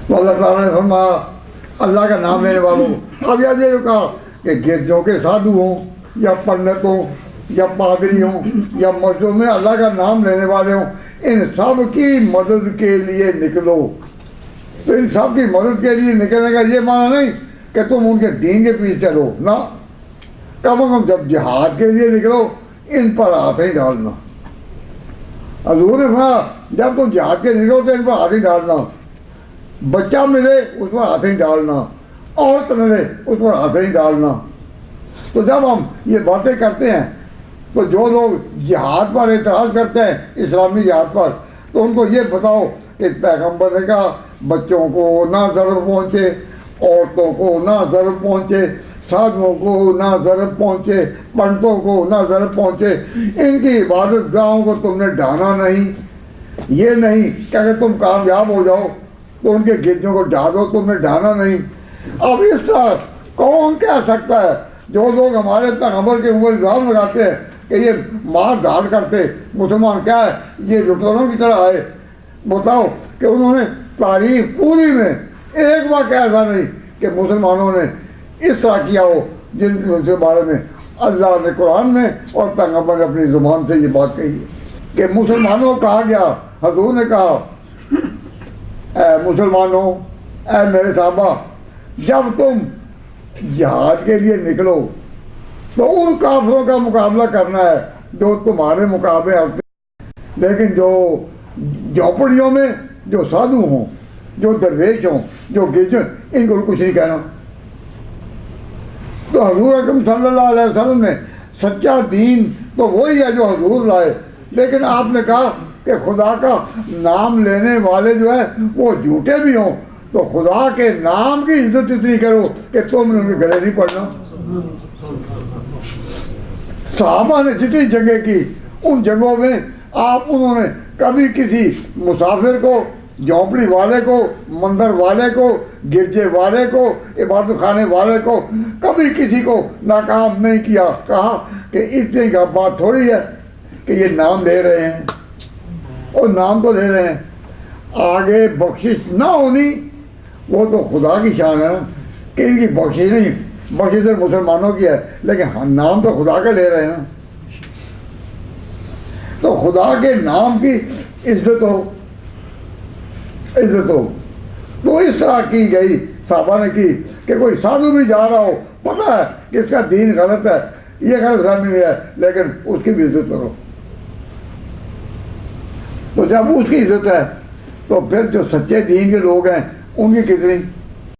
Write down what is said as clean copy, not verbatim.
تو اللہ تعالیٰ نے فرمایا اللہ کا نام لینے والوں. اب یاد یہ کہا کہ گرجوں کے سادھو ہوں یا پنڈت ہوں یا پادری ہوں یا مسجدوں میں اللہ کا نام لینے والے ہوں، ان سب کی مدد کے لیے نکلو. تو ان سب کی مدد کے لیے نکلنے کا یہ معنی نہیں کہ تم ان کے دین کے پیچھے چلو، نہ. کم از کم جب جہاد کے لیے نکلو ان پر ہاتھ نہیں ڈالنا. حضور نے فرمایا جب تم جہاد کے نکلو تو ان پر ہاتھ نہیں ڈالنا. بچہ ملے اس پر ہاتھ نہیں ڈالنا، عورت ملے اس پر ہاتھ نہیں ڈالنا. تو جب ہم یہ باتیں کرتے ہیں تو جو لوگ جہاد پر اعتراض کرتے ہیں، اسلامی جہاد پر، تو ان کو یہ بتاؤ کہ پیغمبر نے کہا بچوں کو نہ ضرر پہنچے، عورتوں کو نہ ضرر پہنچے، سادھوؤں کو نہ ضرر پہنچے، پنڈتوں کو نہ ضرر پہنچے. ان کی عبادت گاہوں کو تم نے ڈھانا نہیں. یہ نہیں کہ اگر تم کامیاب ہو جاؤ تو ان کے گرجوں کو ڈھا دو، تم نے ڈھانا نہیں. اب اس طرح کون کہہ سکتا ہے؟ جو لوگ ہمارے پیغمبر کے اوپر الزام لگاتے ہیں کہ یہ مار دھاڑ کرتے مسلمان کیا ہے، یہ لٹوروں کی طرح آئے. بتاؤ کہ انہوں نے تاریخ پوری میں ایک واقعہ ایسا نہیں کہ مسلمانوں نے اس طرح کیا ہو جن کے بارے میں اللہ نے قرآن میں اور پیغمبر نے اپنی زبان سے یہ بات کہی ہے کہ مسلمانوں کو کہا گیا. حضور نے کہا اے مسلمانوں، اے میرے صحابہ، جب تم جہاد کے لیے نکلو تو ان کافروں کا مقابلہ کرنا ہے جو تمہارے مقابلے ہوتے ہیں، لیکن جو جھونپڑیوں میں جو سادھو ہوں، جو درویش ہوں، جو گرجن، ان کو کچھ نہیں کہنا. تو حضور اکرم صلی اللہ علیہ وسلم نے سچا دین تو وہی ہے جو حضور لائے، لیکن آپ نے کہا کہ خدا کا نام لینے والے جو ہیں وہ جھوٹے بھی ہوں تو خدا کے نام کی عزت اتنی کرو کہ تم نے ان کے گلے نہیں پڑنا. صحابہ نے جتنی جنگیں کی ان جنگوں میں انہوں نے کبھی کسی مسافر کو، جھونپڑی والے کو، مندر والے کو، گرجے والے کو، عبادت خانے والے کو کبھی کسی کو ناکام نہیں کیا. کہا کہ اتنی کا بات تھوڑی ہے کہ یہ نام لے رہے ہیں، اور نام تو لے رہے ہیں، آگے بخشش نہ ہونی وہ تو خدا کی شان ہے نا کہ ان کی بخشش نہیں، بخشش مسلمانوں کی ہے، لیکن نام تو خدا کا لے رہے ہیں نا. تو خدا کے نام کی عزت ہو، عزت ہو. تو اس طرح کی گئی، صحابہ نے کی کہ کوئی سادھو بھی جا رہا ہو، پتہ ہے کہ اس کا دین غلط ہے، یہ غلط فہمی ہے، لیکن اس کی بھی عزت کرو. تو جب اس کی عزت ہے تو پھر جو سچے دین کے لوگ ہیں ان کی کتنی